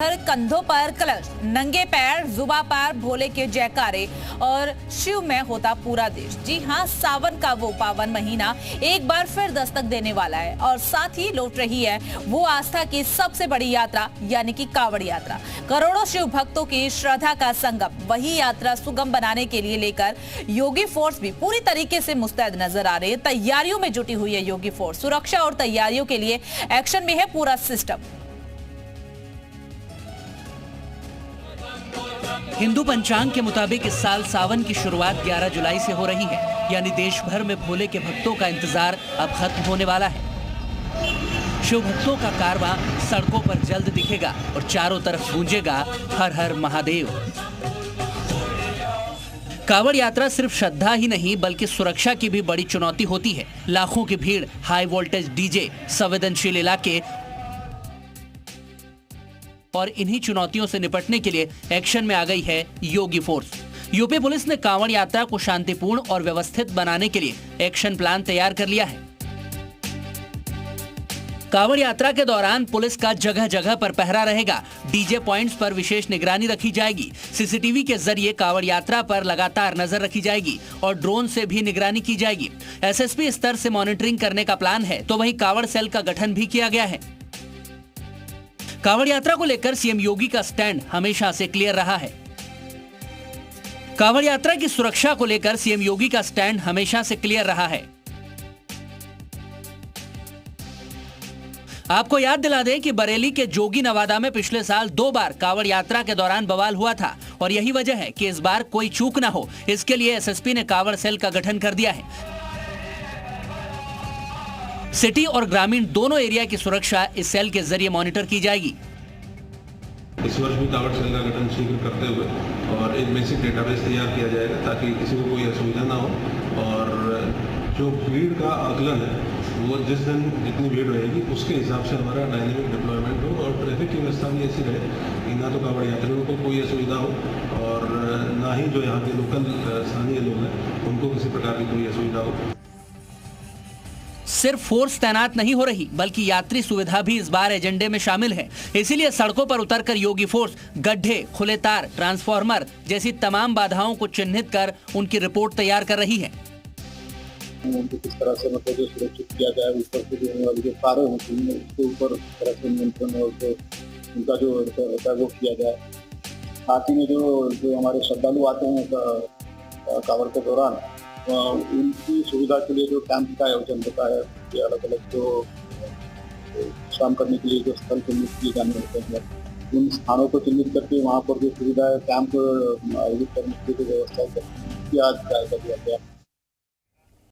कंधों पर कलश, नंगे पैर, जुबा पर भोले के जयकारे और शिव में होता पूरा देश। जी हां, सावन का वो पावन महीना एक बार फिर दस्तक देने वाला है और साथ ही लौट रही है वो आस्था की सबसे बड़ी यात्रा यानी कि कांवड़ यात्रा। करोड़ों शिव भक्तों की श्रद्धा का संगम वही यात्रा सुगम बनाने के लिए लेकर योगी फोर्स भी पूरी तरीके से मुस्तैद नजर आ रही है। तैयारियों में जुटी हुई है योगी फोर्स। सुरक्षा और तैयारियों के लिए एक्शन में है पूरा सिस्टम। हिंदू पंचांग के मुताबिक इस साल सावन की शुरुआत 11 जुलाई से हो रही है, यानी देश भर में भोले के भक्तों का इंतजार अब खत्म होने वाला है। शिव भक्तों का कारवां सड़कों पर जल्द दिखेगा और चारों तरफ गूंजेगा हर हर महादेव। कांवड़ यात्रा सिर्फ श्रद्धा ही नहीं बल्कि सुरक्षा की भी बड़ी चुनौती होती है। लाखों की भीड़, हाई वोल्टेज डीजे, संवेदनशील इलाके और इन्हीं चुनौतियों से निपटने के लिए एक्शन में आ गई है योगी फोर्स। यूपी पुलिस ने कांवड़ यात्रा को शांतिपूर्ण और व्यवस्थित बनाने के लिए एक्शन प्लान तैयार कर लिया है। कांवड़ यात्रा के दौरान पुलिस का जगह जगह पर पहरा रहेगा। डीजे पॉइंट्स पर विशेष निगरानी रखी जाएगी। सीसीटीवी के जरिए कांवड़ यात्रा पर लगातार नजर रखी जाएगी और ड्रोन से भी निगरानी की जाएगी। एसएसपी स्तर से मॉनिटरिंग करने का प्लान है, तो वहीं कांवड़ सेल का गठन भी किया गया है। कांवड़ यात्रा को लेकर सीएम योगी का स्टैंड हमेशा से क्लियर रहा है। कांवड़ यात्रा की सुरक्षा को लेकर सीएम योगी का स्टैंड हमेशा से क्लियर रहा है। आपको याद दिला दें कि बरेली के जोगी नवादा में पिछले साल 2 बार कांवड़ यात्रा के दौरान बवाल हुआ था और यही वजह है कि इस बार कोई चूक ना हो, इसके लिए एसएसपी ने कांवड़ सेल का गठन कर दिया है। सिटी और ग्रामीण दोनों एरिया की सुरक्षा इस सेल के जरिए मॉनिटर की जाएगी। इस वर्ष भी कांवड़ सेल का गठन शीघ्र करते हुए और एक बेसिक डेटाबेस तैयार किया जाएगा ताकि किसी को कोई असुविधा ना हो। और जो भीड़ का आकलन है वो जिस दिन जितनी भीड़ रहेगी उसके हिसाब से हमारा डायनेमिक डिप्लॉयमेंट हो और ट्रैफिक की व्यवस्था भी ऐसी रहे कि ना तो कांवड़ यात्रियों को कोई असुविधा हो और ना ही जो यहाँ के लोकल स्थानीय लोग हैं उनको किसी प्रकार की कोई असुविधा हो। सिर्फ फोर्स तैनात नहीं हो रही बल्कि यात्री सुविधा भी इस बार एजेंडे में शामिल है। इसीलिए सड़कों पर उतरकर योगी फोर्स गड्ढे, खुले तार, ट्रांसफार्मर जैसी तमाम बाधाओं को चिन्हित कर उनकी रिपोर्ट तैयार कर रही है। उनको किस तरह से मतलब जो सुरक्षित किया जाए, ऊपर से जो वाली जो तारें होती हैं उसके ऊपर तरह से नियंत्रण और जो उनका जो होता है वो किया जाए। साथ ही में जो हमारे श्रद्धालु आते हैं कांवड़ के दौरान उनकी सुविधा के लिए जो कैंप का आयोजन होता है, ये अलग अलग जो विश्राम करने के लिए जो स्थल चिन्हित किए जाने होते हैं, उन स्थानों को चिन्हित करके वहाँ पर जो सुविधा है कैंप आयोजित करने की जो व्यवस्था है आज जायजा दिया गया।